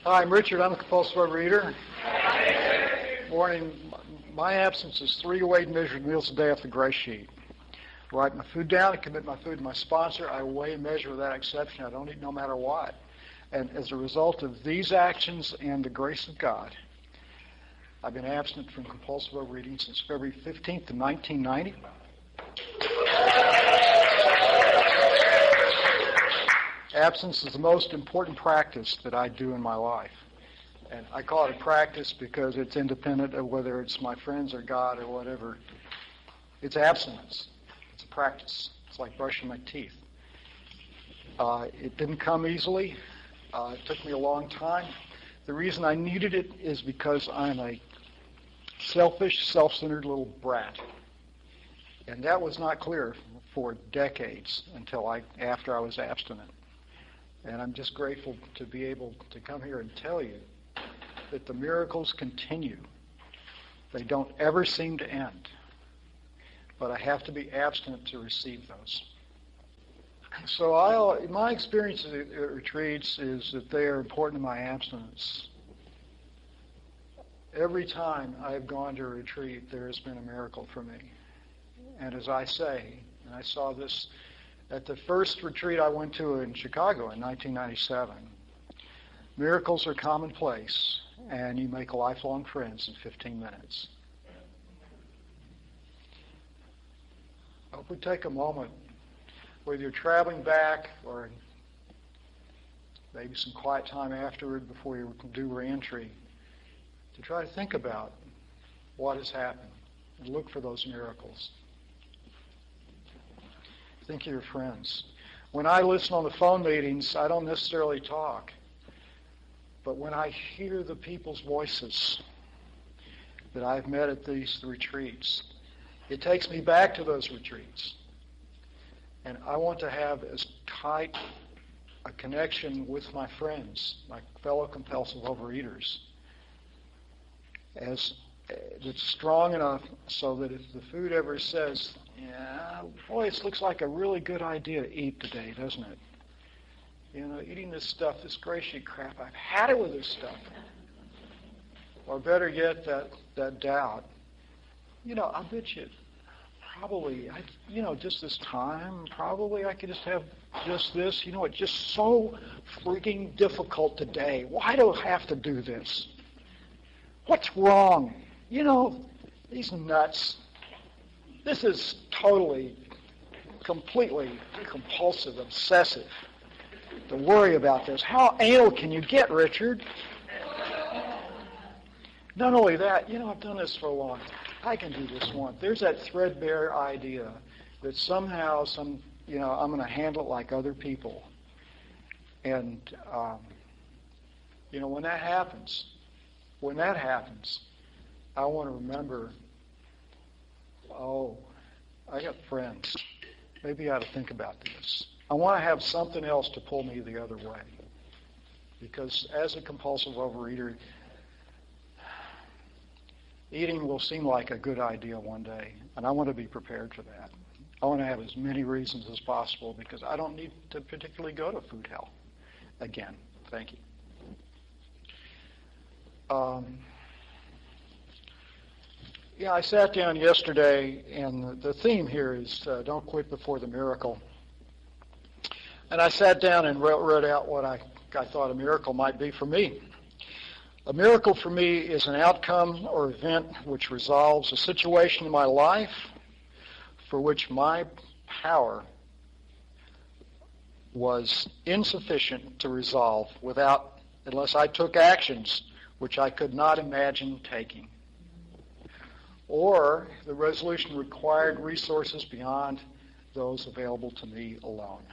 Hi, I'm Richard. I'm a compulsive overeater. Morning. My absence is 3 weighted and measured meals a day off the GreySheet. Write my food down and commit my food to my sponsor. I weigh and measure without exception. I don't eat no matter what. And as a result of these actions and the grace of God, I've been abstinent from compulsive overeating since February 15th of 1990. Abstinence is the most important practice that I do in my life. And I call it a practice because it's independent of whether it's my friends or God or whatever. It's abstinence. It's a practice. It's like brushing my teeth. It didn't come easily. It took me a long time. The reason I needed it is because I'm a selfish, self-centered little brat. And that was not clear for decades after I was abstinent. And I'm just grateful to be able to come here and tell you that the miracles continue. They don't ever seem to end. But I have to be abstinent to receive those. So my experience at retreats is that they are important to my abstinence. Every time I have gone to a retreat, there has been a miracle for me. And as I say, and I saw this at the first retreat I went to in Chicago in 1997, miracles are commonplace, and you make lifelong friends in 15 minutes. I hope we take a moment, whether you're traveling back or maybe some quiet time afterward before you do re-entry, to try to think about what has happened and look for those miracles. Think of your friends. When I listen on the phone meetings, I don't necessarily talk. But when I hear the people's voices that I've met at these retreats, it takes me back to those retreats. And I want to have as tight a connection with my friends, my fellow compulsive overeaters, as that's strong enough so that if the food ever says, yeah, boy, it looks like a really good idea to eat today, doesn't it? You know, eating this stuff, this GreySheet crap, I've had it with this stuff. Or better yet, that doubt. You know, I bet you probably, just this time, probably I could just have just this. You know, it's just so freaking difficult today. Why do I have to do this? What's wrong? You know, these nuts. This is totally, completely compulsive, obsessive to worry about this. How anal can you get, Richard? Not only that, I've done this for a long time. I can do this one. There's that threadbare idea that somehow, I'm going to handle it like other people. And, when that happens, I want to remember, I got friends. Maybe I ought to think about this. I want to have something else to pull me the other way. Because as a compulsive overeater, eating will seem like a good idea one day, and I want to be prepared for that. I want to have as many reasons as possible because I don't need to particularly go to food hell again. Thank you. I sat down yesterday, and the theme here is don't quit before the miracle. And I sat down and wrote out what I thought a miracle might be for me. A miracle for me is an outcome or event which resolves a situation in my life for which my power was insufficient to resolve unless I took actions which I could not imagine taking. Or the resolution required resources beyond those available to me alone.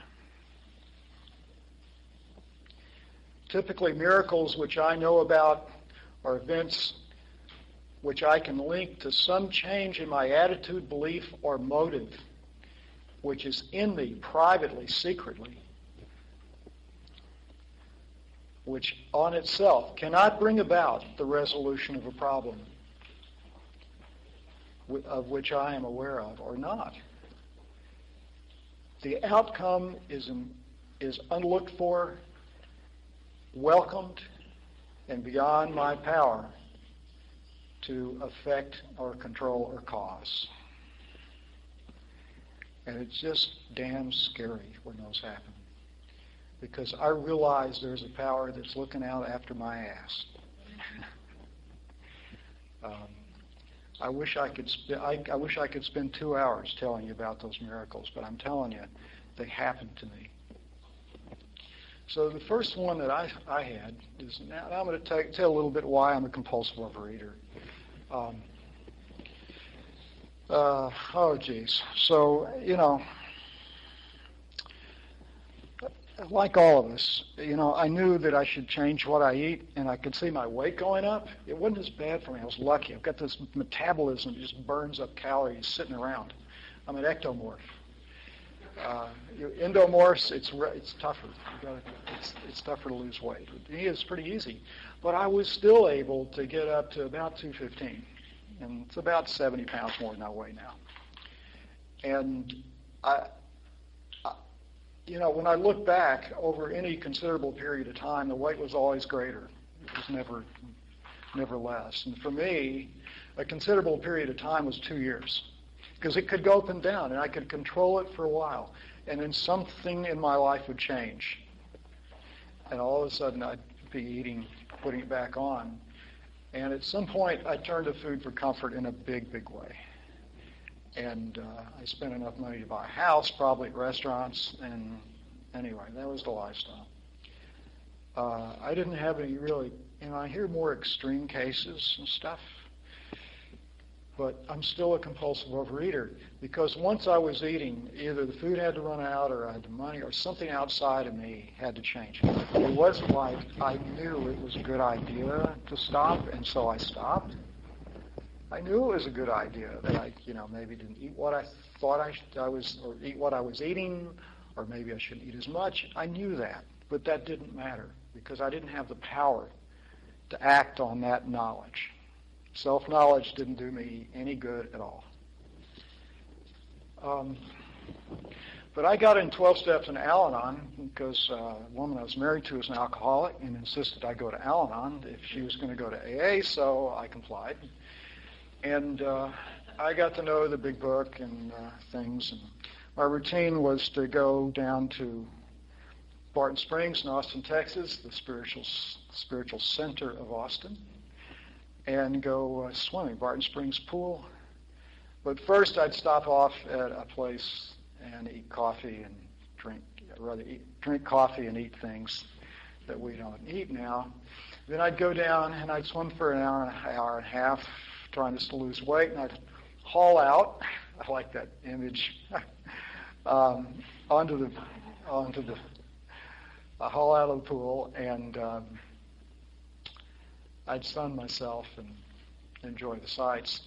Typically, miracles which I know about are events which I can link to some change in my attitude, belief, or motive, which is in me privately, secretly, which on itself cannot bring about the resolution of a problem of which I am aware of or not. The outcome is unlooked for, welcomed, and beyond my power to affect or control or cause. And it's just damn scary when those happen, because I realize there's a power that's looking out after my ass. I wish I could spend 2 hours telling you about those miracles, but I'm telling you, they happened to me. So the first one that I had is, now I'm going to tell a little bit why I'm a compulsive overeater. So, like all of us, I knew that I should change what I eat, and I could see my weight going up. It wasn't as bad for me. I was lucky. I've got this metabolism that just burns up calories sitting around. I'm an ectomorph. Endomorphs, it's tougher. It's tougher to lose weight. It's pretty easy. But I was still able to get up to about 215. And it's about 70 pounds more than I weigh now. And when I look back over any considerable period of time, the weight was always greater. It was never less. And for me, a considerable period of time was 2 years, because it could go up and down, and I could control it for a while. And then something in my life would change. And all of a sudden, I'd be eating, putting it back on. And at some point, I turned to food for comfort in a big, big way. And I spent enough money to buy a house, probably at restaurants, and anyway, that was the lifestyle. I didn't have any really, I hear more extreme cases and stuff, but I'm still a compulsive overeater, because once I was eating, either the food had to run out, or I had the money, or something outside of me had to change. It wasn't like I knew it was a good idea to stop, and so I stopped. I knew it was a good idea that I, maybe didn't eat what I thought I was, or eat what I was eating, or maybe I shouldn't eat as much. I knew that, but that didn't matter, because I didn't have the power to act on that knowledge. Self-knowledge didn't do me any good at all. But I got in 12 steps in Al-Anon because a woman I was married to was an alcoholic and insisted I go to Al-Anon if she was going to go to AA, so I complied. And I got to know the big book and things. And my routine was to go down to Barton Springs in Austin, Texas, the spiritual center of Austin, and go swimming, Barton Springs pool. But first I'd stop off at a place and eat coffee and drink coffee and eat things that we don't eat now. Then I'd go down and I'd swim for an hour and a half, trying to lose weight, and I'd haul out. I like that image. I haul out of the pool, and I'd sun myself and enjoy the sights.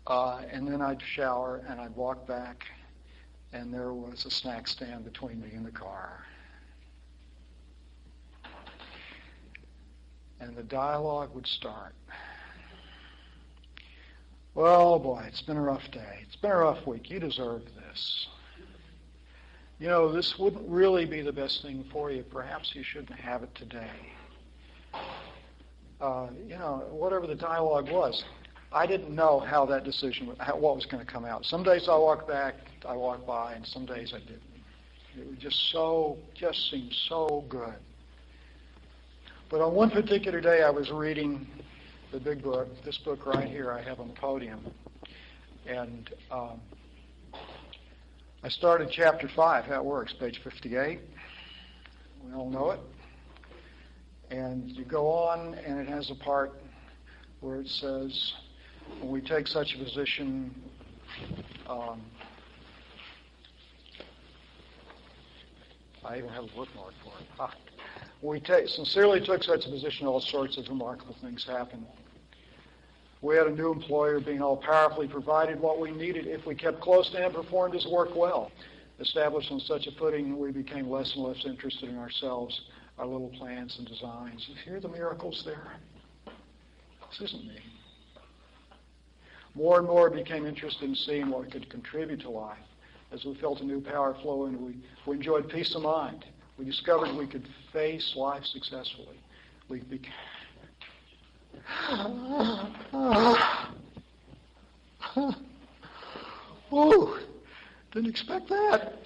And then I'd shower, and I'd walk back, and there was a snack stand between me and the car. And the dialogue would start. Well, boy, it's been a rough day. It's been a rough week. You deserve this. This wouldn't really be the best thing for you. Perhaps you shouldn't have it today. Whatever the dialogue was, I didn't know how that decision, what was going to come out. Some days I walked by, and some days I didn't. It was just seemed so good. But on one particular day, I was reading the big book, this book right here I have on the podium, and I started chapter 5, how it works, page 58. We all know it. And you go on, and it has a part where it says, when we take such a position, I even have a bookmark for it. We sincerely took such a position, all sorts of remarkable things happened. We had a new employer being all-powerfully provided what we needed if we kept close to him, performed his work well. Established on such a footing, we became less and less interested in ourselves, our little plans and designs. You hear the miracles there? This isn't me. More and more became interested in seeing what we could contribute to life. As we felt a new power flow in, we enjoyed peace of mind. We discovered we could face life successfully. we became... Whoa, didn't expect that.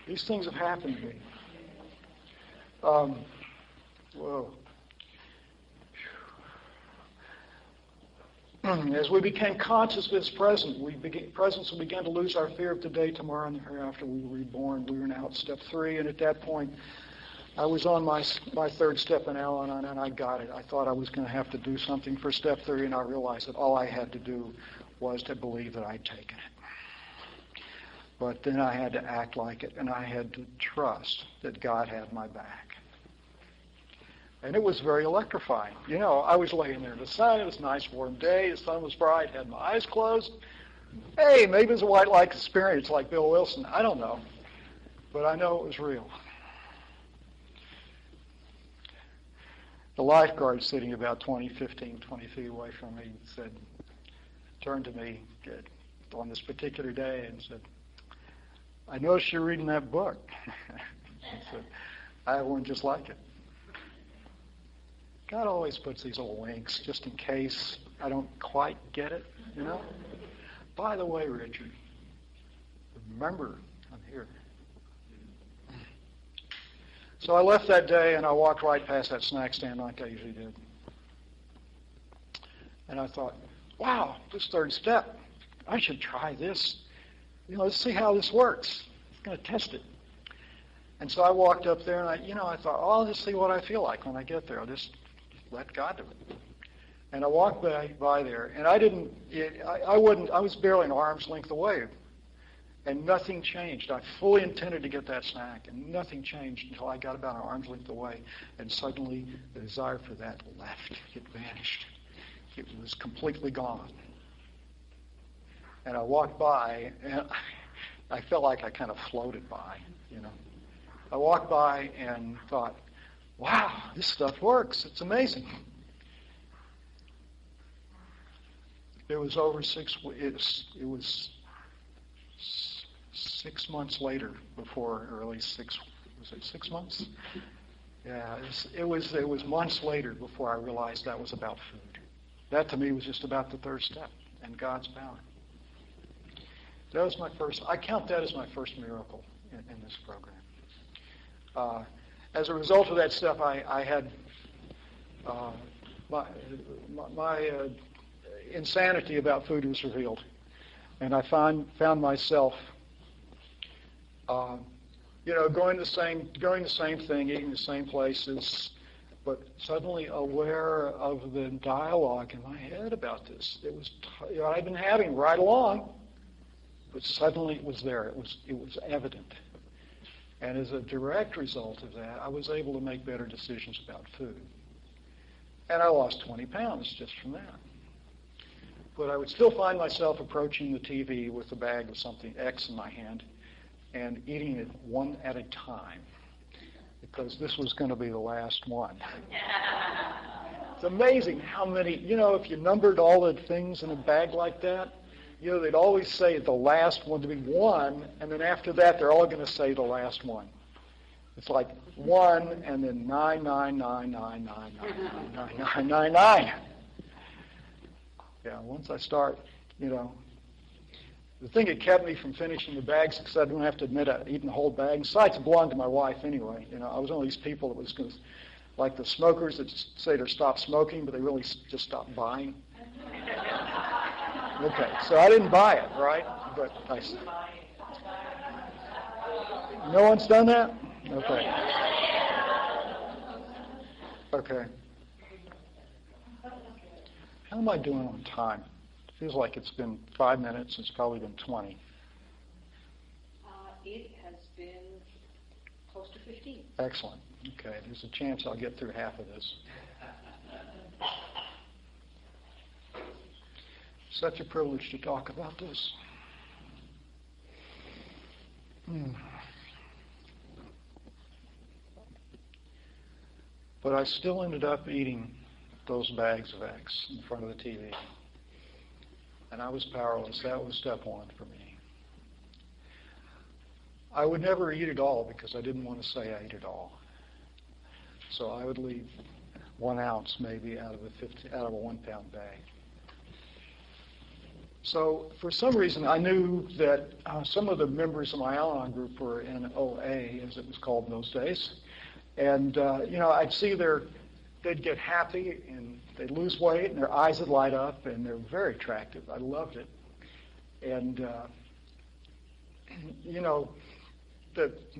These things have happened to me. Whoa. As we became conscious of His presence, we began to lose our fear of today, tomorrow, and the hereafter. We were reborn. We were now at step 3, and at that point, I was on my third step in Al-Anon, and I got it. I thought I was going to have to do something for step 3, and I realized that all I had to do was to believe that I'd taken it. But then I had to act like it, and I had to trust that God had my back. And it was very electrifying. You know, I was laying there in the sun. It was a nice warm day. The sun was bright. Had my eyes closed. Hey, maybe it was a white light experience like Bill Wilson. I don't know. But I know it was real. The lifeguard sitting about 20 feet away from me turned to me on this particular day and said, I noticed you're reading that book. I said, I have one just like it. God always puts these little links just in case I don't quite get it, you know. By the way, Richard, remember, I'm here. So I left that day and I walked right past that snack stand like I usually did. And I thought, wow, this third step, I should try this. You know, let's see how this works. I'm going to test it. And so I walked up there and I thought, oh, I'll just see what I feel like when I get there. I'll just let God do it. And I walked by there, and I was barely an arm's length away, and nothing changed. I fully intended to get that snack, and nothing changed until I got about an arm's length away, and suddenly the desire for that left. It vanished. It was completely gone. And I walked by, and I felt like I kind of floated by, you know. I walked by and thought, wow, this stuff works. It's amazing. It was over it was 6 months later before, or at least was it 6 months? Yeah, it was months later before I realized that was about food. That to me was just about the third step and God's power. That was I count that as my first miracle in this program. As a result of that step, I had my insanity about food was revealed, and I found myself, going the same thing, eating the same places, but suddenly aware of the dialogue in my head about this. It was I'd been having right along, but suddenly it was there. It was evident. And as a direct result of that, I was able to make better decisions about food. And I lost 20 pounds just from that. But I would still find myself approaching the TV with a bag of something X in my hand and eating it one at a time, because this was going to be the last one. It's amazing how many, if you numbered all the things in a bag like that, they'd always say the last one to be 1, and then after that, they're all going to say the last one. It's like 1, and then 9, 9, 9, 9, 9, 9, 9, 9, 9. Yeah, once I start, the thing that kept me from finishing the bags, because I didn't have to admit I'd eaten the whole bag. Besides, it belonged to my wife anyway. I was one of these people that was going to, like the smokers that say they're stopped smoking, but they really just stopped buying. Okay, so I didn't buy it, right? But no one's done that? Okay. Okay. How am I doing on time? It feels like it's been 5 minutes. It's probably been 20. It has been close to 15. Excellent. Okay, there's a chance I'll get through half of this. Such a privilege to talk about this. But I still ended up eating those bags of X in front of the TV. And I was powerless. That was step 1 for me. I would never eat it all because I didn't want to say I ate it all. So I would leave 1 ounce maybe out of a 1 pound bag. So for some reason, I knew that some of the members of my Al-Anon group were in OA, as it was called in those days. And, I'd see they'd get happy and they'd lose weight and their eyes would light up and they're very attractive. I loved it. And,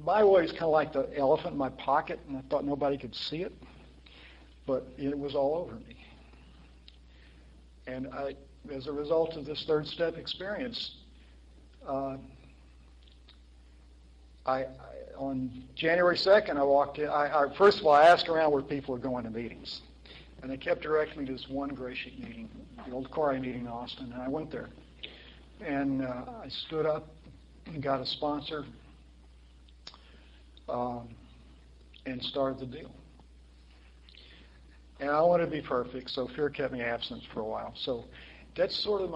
my way is kind of like the elephant in my pocket, and I thought nobody could see it, but it was all over me. And as a result of this third step experience, on January 2nd, I walked in. First of all, I asked around where people were going to meetings, and they kept directing me to this one GreySheet meeting, the old Corey meeting in Austin, and I went there. And I stood up and got a sponsor and started the deal. And I wanted to be perfect, so fear kept me abstinent for a while. So that's sort of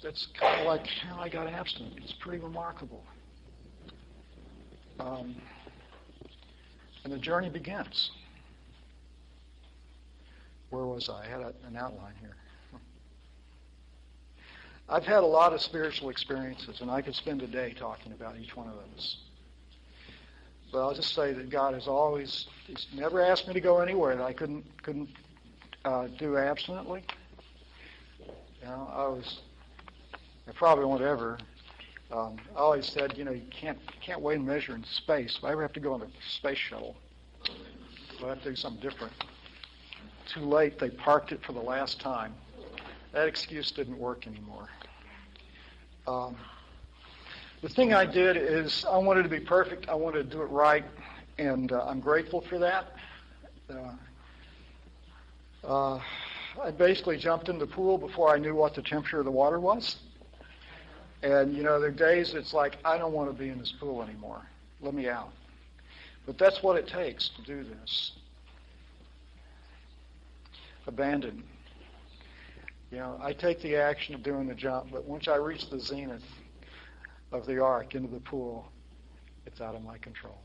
that's kind of like how I got abstinent. It's pretty remarkable. And the journey begins. Where was I? I had an outline here. I've had a lot of spiritual experiences, and I could spend a day talking about each one of those. But I'll just say that God he's never asked me to go anywhere that I couldn't do abstinently. I probably won't ever. I always said, you can't weigh and measure in space. If I ever have to go on a space shuttle, I'll have to do something different. Too late, they parked it for the last time. That excuse didn't work anymore. The thing I did is I wanted to be perfect. I wanted to do it right, and I'm grateful for that. I basically jumped in the pool before I knew what the temperature of the water was. And, there are days it's like, I don't want to be in this pool anymore. Let me out. But that's what it takes to do this. Abandon. I take the action of doing the jump, but once I reach the zenith of the arc into the pool, it's out of my control.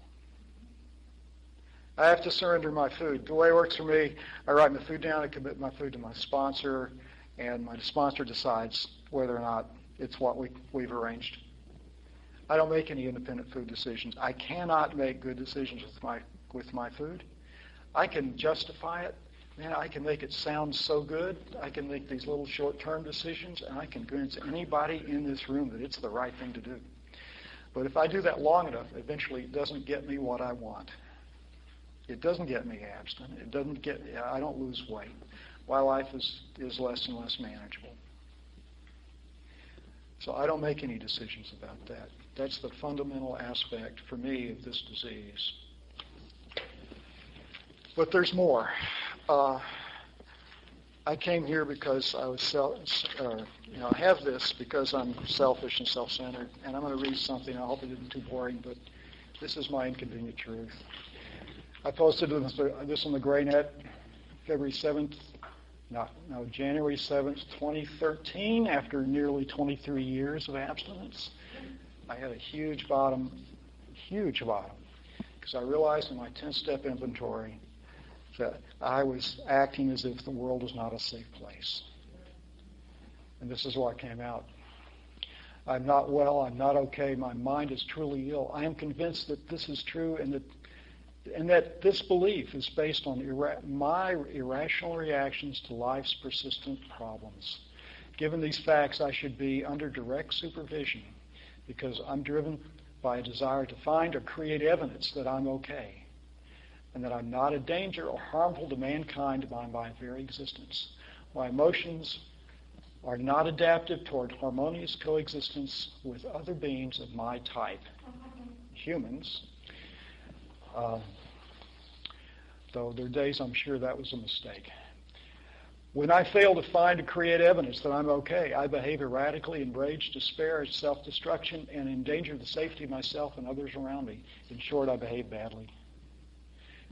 I have to surrender my food. The way it works for me, I write my food down, I commit my food to my sponsor, and my sponsor decides whether or not it's what we've arranged. I don't make any independent food decisions. I cannot make good decisions with my food. I can justify it. Man, I can make it sound so good. I can make these little short-term decisions, and I can convince anybody in this room that it's the right thing to do. But if I do that long enough, eventually it doesn't get me what I want. It doesn't get me abstinent. I don't lose weight. My life is less and less manageable. So I don't make any decisions about that. That's the fundamental aspect for me of this disease. But there's more. I came here because I was I have this because I'm selfish and self-centered. And I'm going to read something. I hope it isn't too boring, but this is my inconvenient truth. I posted this on the GreyNet January 7th, 2013, after nearly 23 years of abstinence. I had a huge bottom, because I realized in my 10-step inventory that I was acting as if the world was not a safe place. And this is what came out. I'm not well, I'm not okay, my mind is truly ill. I am convinced that this is true and that this belief is based on my irrational reactions to life's persistent problems. Given these facts, I should be under direct supervision because I'm driven by a desire to find or create evidence that I'm okay and that I'm not a danger or harmful to mankind by my very existence. My emotions are not adaptive toward harmonious coexistence with other beings of my type, humans. Though there are days I'm sure that was a mistake. When I fail to find or create evidence that I'm okay, I behave erratically in rage, despair, self-destruction, and endanger the safety of myself and others around me. In short, I behave badly.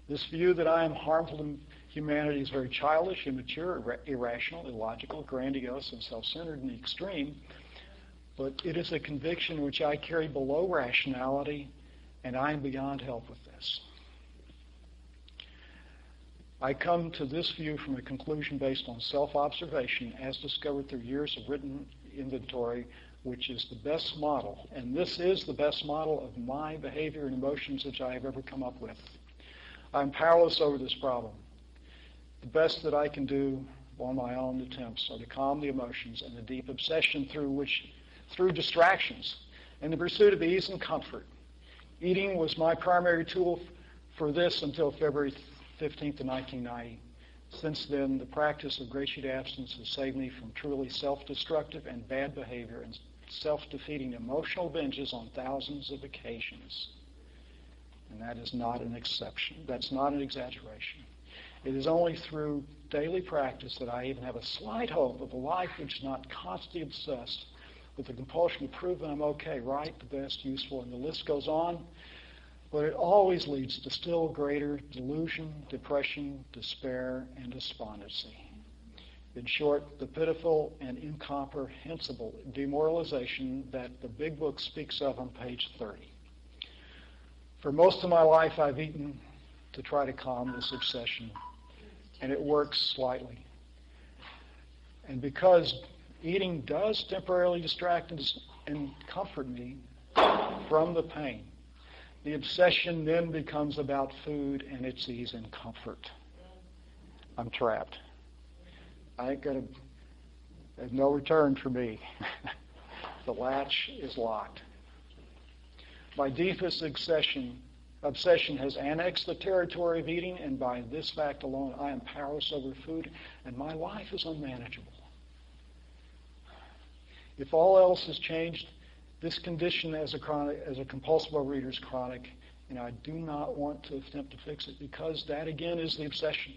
This view that I am harmful to humanity is very childish, immature, irrational, illogical, grandiose, and self-centered in the extreme, but it is a conviction which I carry below rationality, and I am beyond help with this. I come to this view from a conclusion based on self-observation as discovered through years of written inventory, which is the best model. And this is the best model of my behavior and emotions which I have ever come up with. I'm powerless over this problem. The best that I can do on my own attempts are to calm the emotions and the deep obsession through distractions and the pursuit of ease and comfort. Eating was my primary tool for this until February 15th of 1990. Since then, the practice of GreySheet abstinence has saved me from truly self-destructive and bad behavior and self-defeating emotional binges on thousands of occasions. And that is not an exception. That's not an exaggeration. It is only through daily practice that I even have a slight hope of a life which is not constantly obsessed with the compulsion to prove that I'm okay, right, the best, useful, and the list goes on. But it always leads to still greater delusion, depression, despair, and despondency. In short, the pitiful and incomprehensible demoralization that the big book speaks of on page 30. For most of my life, I've eaten to try to calm this obsession, and it works slightly. And because eating does temporarily distract and comfort me from the pain, the obsession then becomes about food and its ease and comfort. I'm trapped. There's no return for me. The latch is locked. My deepest obsession has annexed the territory of eating, and by this fact alone, I am powerless over food, and my life is unmanageable. If all else has changed, this condition as a compulsive overeater is chronic, and I do not want to attempt to fix it because that again is the obsession.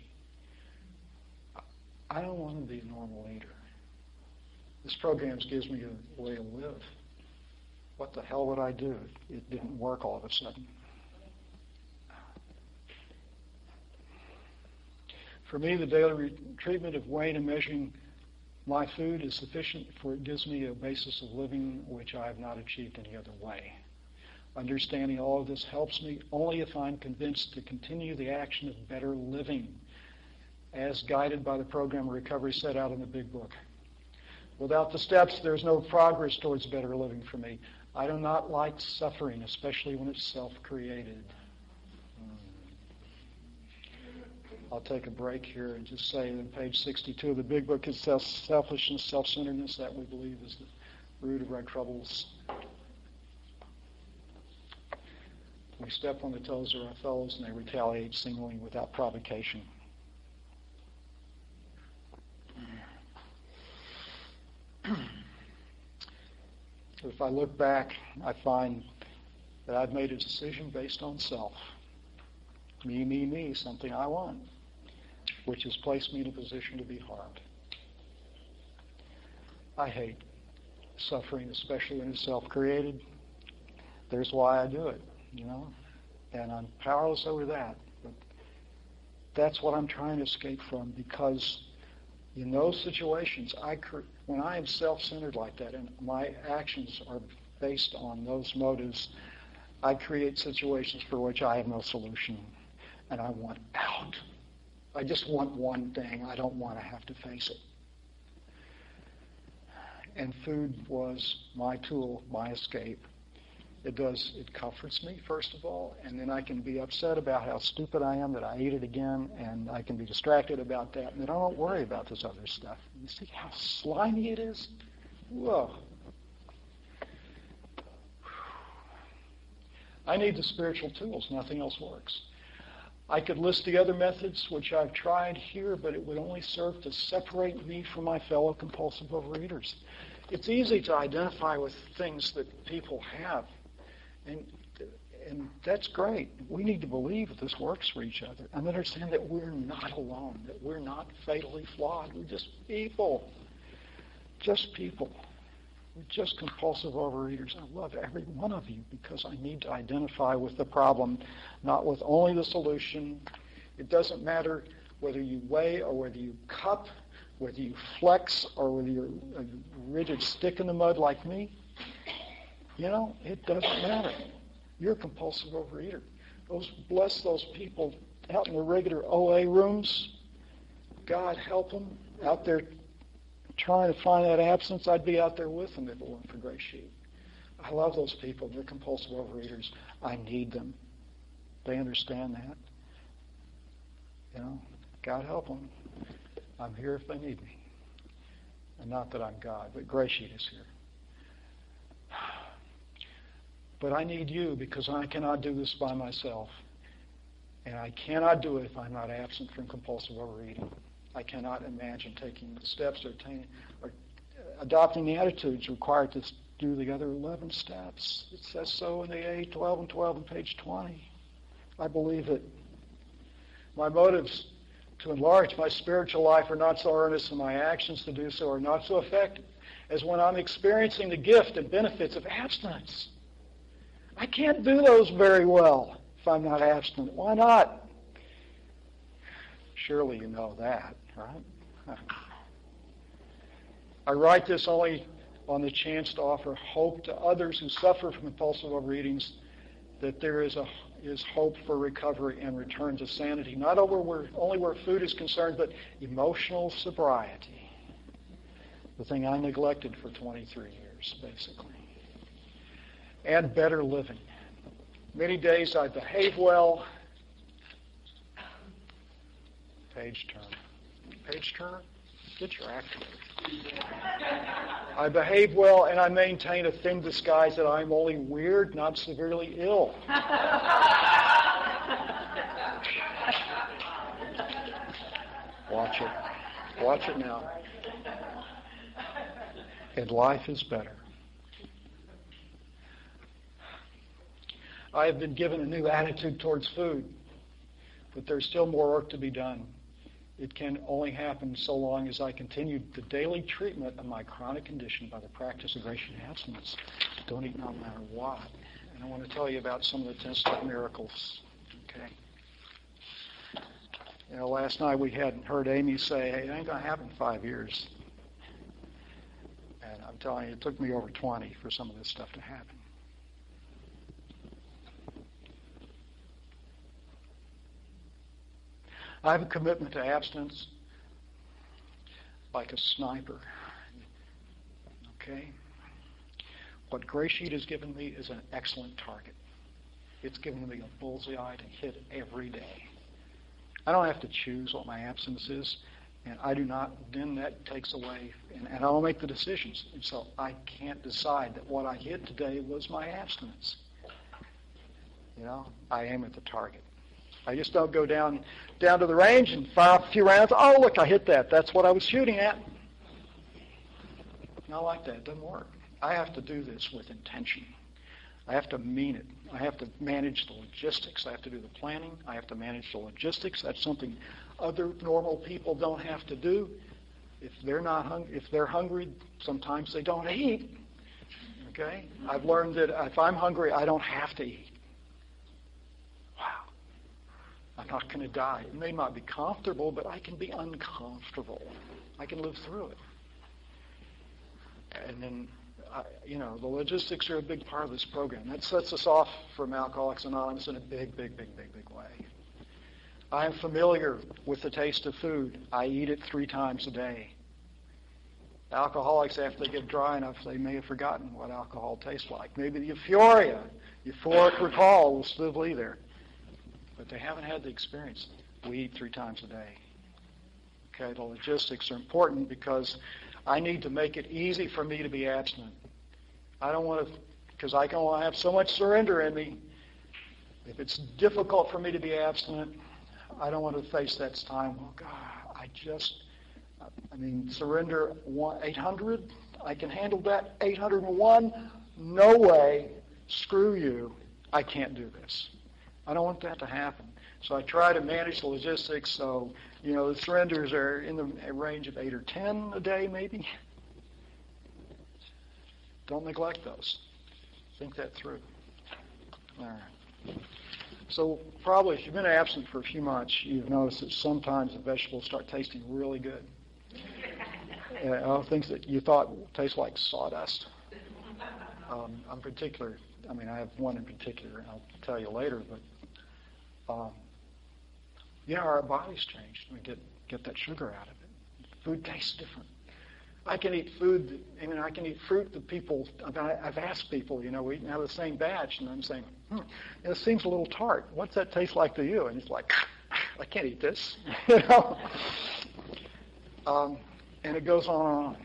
I don't want to be a normal eater. This program gives me a way to live. What the hell would I do? It didn't work all of a sudden. For me, the daily treatment of weighing and measuring my food is sufficient, for it gives me a basis of living which I have not achieved any other way. Understanding all of this helps me only if I'm convinced to continue the action of better living, as guided by the program of recovery set out in the big book. Without the steps, there's no progress towards better living for me. I do not like suffering, especially when it's self-created. I'll take a break here and just say that page 62 of the big book is selfishness, self-centeredness. That we believe is the root of our troubles. We step on the toes of our fellows and they retaliate seemingly without provocation. If I look back, I find that I've made a decision based on self. Me, something I want, which has placed me in a position to be harmed. I hate suffering, especially when it's self-created. There's why I do it, and I'm powerless over that. But that's what I'm trying to escape from, because in those situations, when I am self-centered like that and my actions are based on those motives, I create situations for which I have no solution, and I want out. I just want one thing. I don't want to have to face it. And food was my tool, my escape. It comforts me, first of all, and then I can be upset about how stupid I am that I ate it again, and I can be distracted about that, and then I don't worry about this other stuff. You see how slimy it is? Whoa. I need the spiritual tools. Nothing else works. I could list the other methods which I've tried here, but it would only serve to separate me from my fellow compulsive overeaters. It's easy to identify with things that people have, and that's great. We need to believe that this works for each other and understand that we're not alone, that we're not fatally flawed. We're just people. Just people. We're just compulsive overeaters. I love every one of you because I need to identify with the problem, not with only the solution. It doesn't matter whether you weigh or whether you cup, whether you flex or whether you're a rigid stick in the mud like me. It doesn't matter. You're a compulsive overeater. Bless those people out in the regular OA rooms. God help them. Out there trying to find that absence, I'd be out there with them if it weren't for GreySheet. I love those people. They're compulsive overeaters. I need them. They understand that. You know, God help them. I'm here if they need me. And not that I'm God, but GreySheet is here. But I need you because I cannot do this by myself. And I cannot do it if I'm not absent from compulsive overeating. I cannot imagine taking the steps or adopting the attitudes required to do the other 11 steps. It says so in the 8, 12, and 12 on page 20. I believe it. My motives to enlarge my spiritual life are not so earnest, and my actions to do so are not so effective as when I'm experiencing the gift and benefits of abstinence. I can't do those very well if I'm not abstinent. Why not? Surely you know that, right? I write this only on the chance to offer hope to others who suffer from compulsive overeatings, that there is hope for recovery and return to sanity, not only where food is concerned, but emotional sobriety, the thing I neglected for 23 years, basically, and better living. Many days I behave well. Page turner? Get your act together. I behave well and I maintain a thin disguise that I'm only weird, not severely ill. Watch it. Watch it now. And life is better. I have been given a new attitude towards food, but there's still more work to be done. It can only happen so long as I continue the daily treatment of my chronic condition by the practice of GreySheet abstinence. Don't eat no matter what. And I want to tell you about some of the 10-step miracles. Okay. You know, last night we had heard Amy say, hey, it ain't going to happen in 5 years. And I'm telling you, it took me over 20 for some of this stuff to happen. I have a commitment to abstinence like a sniper. Okay? What GreySheet has given me is an excellent target. It's given me a bullseye to hit every day. I don't have to choose what my abstinence is, and I do not, then that takes away, and I don't make the decisions. And so I can't decide that what I hit today was my abstinence. You know, I aim at the target. I just don't go down to the range and fire off a few rounds. Oh, look, I hit that. That's what I was shooting at. Not like that. It doesn't work. I have to do this with intention. I have to mean it. I have to manage the logistics. I have to do the planning. I have to manage the logistics. That's something other normal people don't have to do. If they're not hungry, if they're hungry, sometimes they don't eat. Okay? I've learned that if I'm hungry, I don't have to eat. I'm not going to die. It may not be comfortable, but I can be uncomfortable. I can live through it. And then, the logistics are a big part of this program. That sets us off from Alcoholics Anonymous in a big, big, big, big, big way. I am familiar with the taste of food. I eat it 3 times a day. Alcoholics, after they get dry enough, they may have forgotten what alcohol tastes like. Maybe the euphoric recall will still be there. But they haven't had the experience. We eat 3 times a day. Okay, the logistics are important because I need to make it easy for me to be abstinent. I don't want to, because I can have so much surrender in me. If it's difficult for me to be abstinent, I don't want to face that time. Oh, God, surrender 800, I can handle that. 801, no way, screw you, I can't do this. I don't want that to happen. So I try to manage the logistics so, the surrenders are in the range of 8 or 10 a day maybe. Don't neglect those. Think that through. All right. So probably if you've been absent for a few months, you've noticed that sometimes the vegetables start tasting really good. Things that you thought taste like sawdust. I'm particular. I have one in particular, and I'll tell you later, but Our body's changed. We get that sugar out of it. Food tastes different. I can eat food. I can eat fruit that people. I've asked people. We eat now the same batch, and I'm saying, it seems a little tart. What's that taste like to you? And it's like, I can't eat this. And it goes on and on.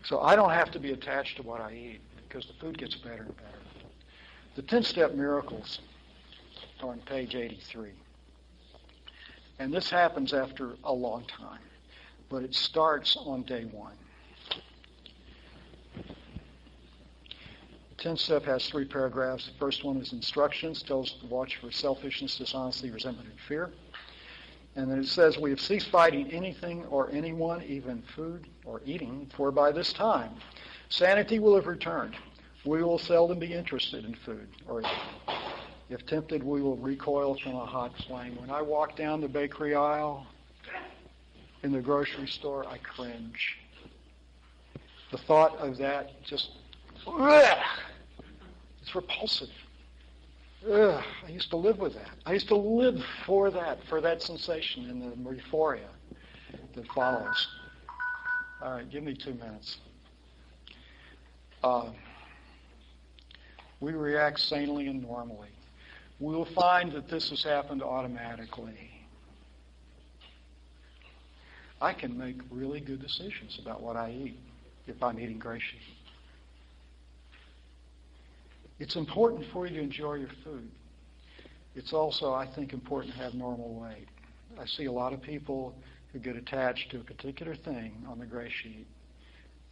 So I don't have to be attached to what I eat because the food gets better and better. The 10-step miracles are on page 83. And this happens after a long time, but it starts on day 1. The 10th step has 3 paragraphs. The first one is instructions, tells us to watch for selfishness, dishonesty, resentment, and fear. And then it says, we have ceased fighting anything or anyone, even food or eating, for by this time sanity will have returned. We will seldom be interested in food or eating. If tempted, we will recoil from a hot flame. When I walk down the bakery aisle in the grocery store, I cringe. The thought of that just, it's repulsive. I used to live with that. I used to live for that sensation and the euphoria that follows. All right, give me 2 minutes. We react sanely and normally. We will find that this has happened automatically. I can make really good decisions about what I eat if I'm eating GreySheet. It's important for you to enjoy your food. It's also, I think, important to have normal weight. I see a lot of people who get attached to a particular thing on the GreySheet,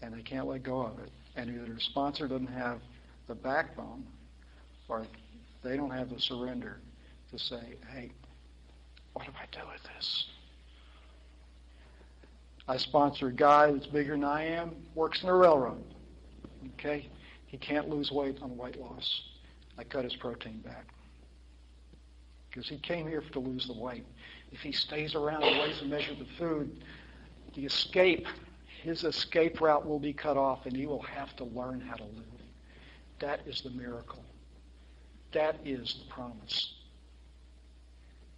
and they can't let go of it. And either the sponsor doesn't have the backbone, or they don't have the surrender to say, hey, what do I do with this? I sponsor a guy that's bigger than I am, works in a railroad. Okay? He can't lose weight on weight loss. I cut his protein back. Because he came here to lose the weight. If he stays around and weighs and measures the food, his escape route will be cut off and he will have to learn how to live. That is the miracle. That is the promise.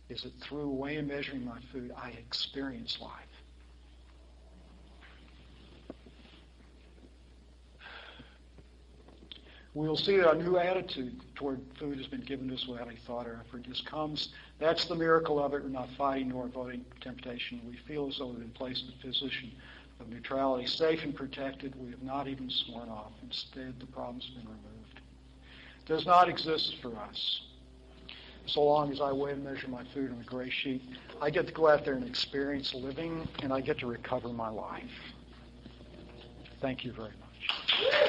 Is that through weighing and measuring my food, I experience life. We'll see that our new attitude toward food has been given to us without a thought or effort. It just comes. That's the miracle of it. We're not fighting nor avoiding temptation. We feel as though we've been placed in a position of neutrality, safe and protected. We have not even sworn off. Instead, the problem's been removed. It does not exist for us. So long as I weigh and measure my food on a GreySheet, I get to go out there and experience living, and I get to recover my life. Thank you very much.